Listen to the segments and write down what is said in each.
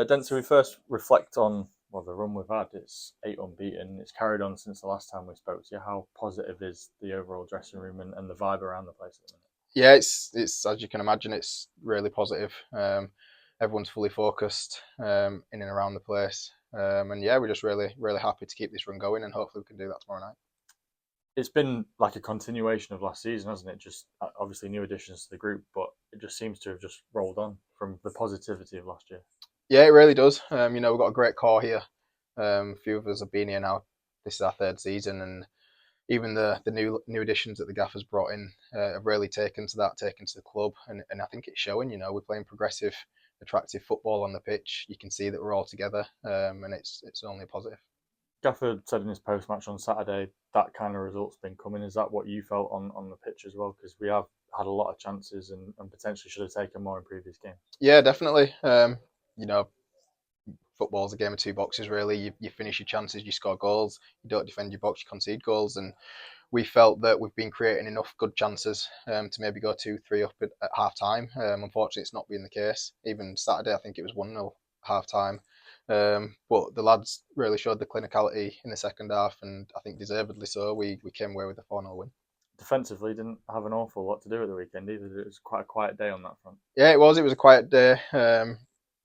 Dempsey, we first reflect on the run we've had. It's 8 unbeaten. It's carried on since the last time we spoke to you. How positive is the overall dressing room and the vibe around the place at the minute? Yeah, it's as you can imagine, it's really positive. Everyone's fully focused in and around the place, and yeah, we're just really happy to keep this run going, and hopefully we can do that tomorrow night. It's been like a continuation of last season, hasn't it? Just obviously new additions to the group, but it just seems to have just rolled on from the positivity of last year. Yeah, it really does. We've got a great core here. A few of us have been here now. This is our third season, and even the new additions that the gaffer's brought in have really taken to the club, and I think it's showing. We're playing progressive, attractive football on the pitch. You can see that we're all together, and it's only a positive. Gaffer said in his post match on Saturday that kind of result's been coming. Is that what you felt on the pitch as well? Because we have had a lot of chances and potentially should have taken more in previous games. Yeah, definitely. You know, Football's a game of two boxes. Really, you finish your chances, you score goals. You don't defend your box, you concede goals, and we felt that we've been creating enough good chances to maybe go 2-3 up at half time. Unfortunately, it's not been the case. Even Saturday, I think it was 1-0 half time. But the lads really showed the clinicality in the second half, and I think deservedly so. We came away with a 4-0 win. Defensively, didn't have an awful lot to do at the weekend either. It was quite a quiet day on that front. Yeah, it was. It was a quiet day.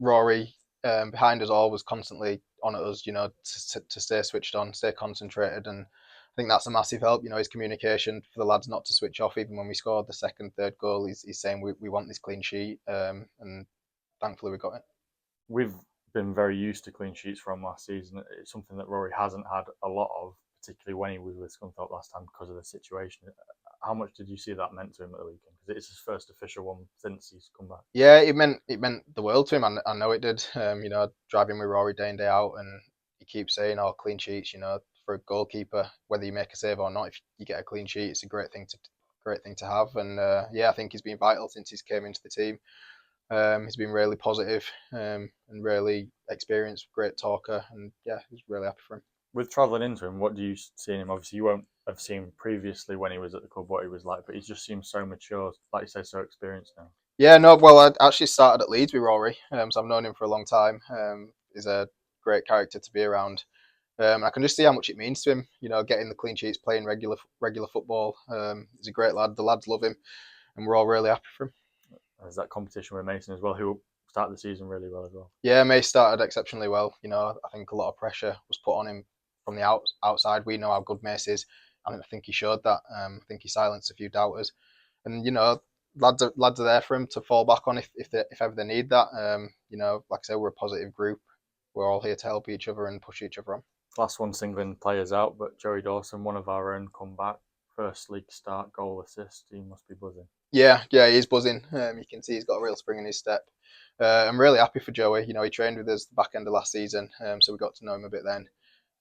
Rory behind us all was constantly on at us, to stay switched on, stay concentrated, and I think that's a massive help. His communication for the lads not to switch off, even when we scored the second, third goal. He's saying we want this clean sheet, and thankfully we got it. We've been very used to clean sheets from last season. It's something that Rory hasn't had a lot of, particularly when he was with Scunthorpe last time because of the situation. How much did you see that meant to him at the weekend? Because it's his first official one since he's come back. Yeah, it meant the world to him. I know it did. Driving with Rory day in day out, and he keeps saying, "Oh, clean sheets." For a goalkeeper, whether you make a save or not, if you get a clean sheet, it's a great thing to have. And yeah, I think he's been vital since he's came into the team. He's been really positive, and really experienced, great talker, and yeah, he's really happy for him. With travelling into him, what do you see in him? Obviously, you won't have seen previously when he was at the club what he was like, but he just seems so mature, like you say, so experienced now. Yeah, no, well, I actually started at Leeds with Rory, so I've known him for a long time. He's a great character to be around. I can just see how much it means to him. Getting the clean sheets, playing regular football. He's a great lad. The lads love him, and we're all really happy for him. There's that competition with Mason as well, who started the season really well as well. Yeah, May started exceptionally well. I think a lot of pressure was put on him from the outside. We know how good Mace is, and I think he showed that. I think he silenced a few doubters, and lads are there for him to fall back on if ever they need that. Like I said, we're a positive group. We're all here to help each other and push each other on. Last one singling players out, but Joey Dawson, one of our own, come back. First league start, goal assist. He must be buzzing. Yeah, he's buzzing. You can see he's got a real spring in his step. I'm really happy for Joey. He trained with us the back end of last season, so we got to know him a bit then.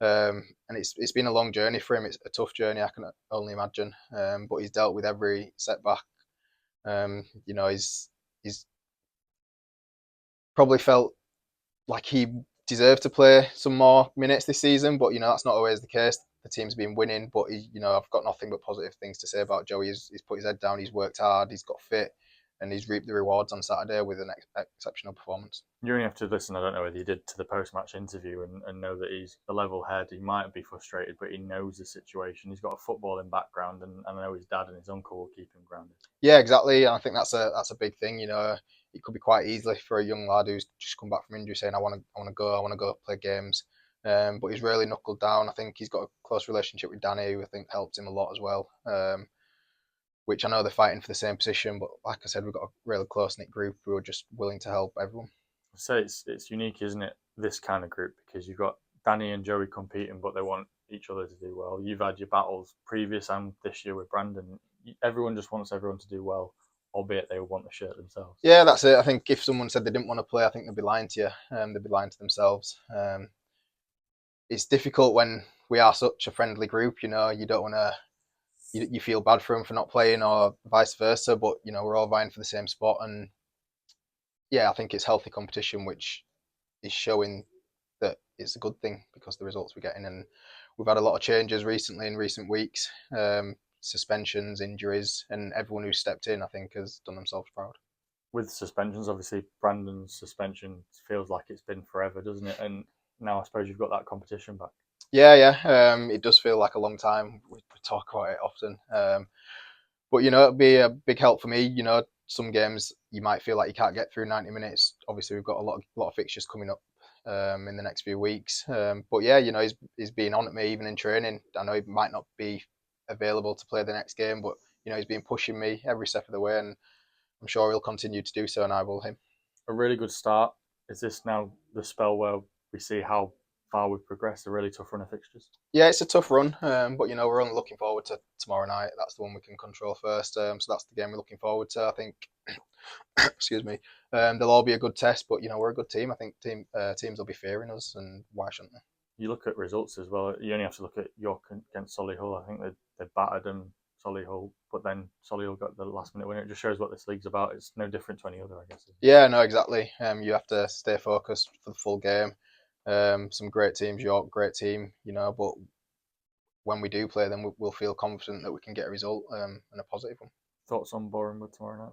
And it's been a long journey for him. It's a tough journey, I can only imagine. But he's dealt with every setback. He's probably felt like he deserved to play some more minutes this season, but that's not always the case. The team's been winning, but I've got nothing but positive things to say about Joey. He's put his head down, he's worked hard, he's got fit, and he's reaped the rewards on Saturday with an exceptional performance. You only have to listen, I don't know whether you did, to the post match interview and know that he's a level head. He might be frustrated, but he knows the situation. He's got a footballing background, and I know his dad and his uncle will keep him grounded. Yeah, exactly. And I think that's a big thing. It could be quite easily for a young lad who's just come back from injury saying, I want to go play games. But he's really knuckled down. I think he's got a close relationship with Danny, who I think helps him a lot as well. Which I know they're fighting for the same position, but like I said, we've got a really close knit group who are just willing to help everyone. So it's unique, isn't it? This kind of group, because you've got Danny and Joey competing, but they want each other to do well. You've had your battles previous and this year with Brandon. Everyone just wants everyone to do well, albeit they want the shirt themselves. Yeah, that's it. I think if someone said they didn't want to play, I think they'd be lying to you. They'd be lying to themselves. It's difficult when we are such a friendly group. You don't want to. You feel bad for them for not playing, or vice versa. But we're all vying for the same spot, and yeah, I think it's healthy competition, which is showing that it's a good thing because the results we're getting. And we've had a lot of changes recently in recent weeks, suspensions, injuries, and everyone who's stepped in, I think, has done themselves proud. with suspensions, obviously Brandon's suspension feels like it's been forever, doesn't it? And now I suppose you've got that competition back. Yeah, yeah. It does feel like a long time. We talk about it often. But it'll be a big help for me. Some games you might feel like you can't get through 90 minutes. Obviously, we've got a lot of fixtures coming up in the next few weeks. But yeah, he's being on at me even in training. I know he might not be available to play the next game, but he's been pushing me every step of the way, and I'm sure he'll continue to do so, and I will him. A really good start. Is this now the spell where we see how far we've progressed? A really tough run of fixtures. Yeah, it's a tough run, but we're only looking forward to tomorrow night. That's the one we can control first. So that's the game we're looking forward to. I think. Excuse me. They'll all be a good test, but we're a good team. I think teams will be fearing us, and why shouldn't they? You look at results as well. You only have to look at York against Solihull. I think they battered them Solihull, but then Solihull got the last minute winner. It just shows what this league's about. It's no different to any other, I guess. Yeah, no, exactly. You have to stay focused for the full game. Some great teams, York, great team, but when we do play them, we'll feel confident that we can get a result and a positive one. Thoughts on Boreham Wood tomorrow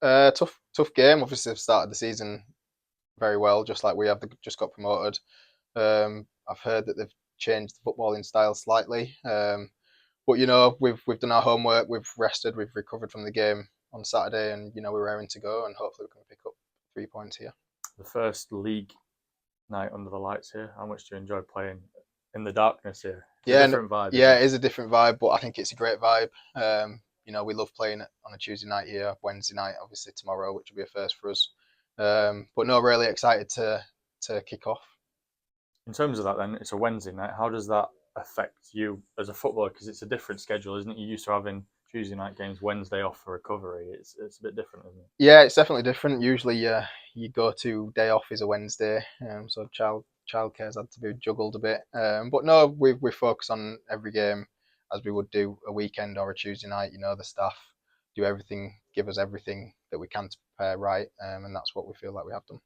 night? Tough game. Obviously, they've started the season very well, just like we have. They just got promoted. I've heard that they've changed the footballing style slightly. But we've done our homework. We've rested. We've recovered from the game on Saturday, and we're raring to go. And hopefully, we can pick up 3 points here. The first league night under the lights here. How much do you enjoy playing in the darkness here? It's a different vibe. Yeah, it is a different vibe, but I think it's a great vibe. We love playing on a Tuesday night here, Wednesday night, obviously tomorrow, which will be a first for us. But no, really excited to kick off. In terms of that, then it's a Wednesday night. How does that affect you as a footballer? Because it's a different schedule, isn't it? You're used to having Tuesday night games, Wednesday off for recovery. It's a bit different, isn't it? Yeah, it's definitely different. Usually, you go to day off is a Wednesday, so childcare's had to be juggled a bit. But no, we focus on every game as we would do a weekend or a Tuesday night. The staff do everything, give us everything that we can to prepare right, and that's what we feel like we have done.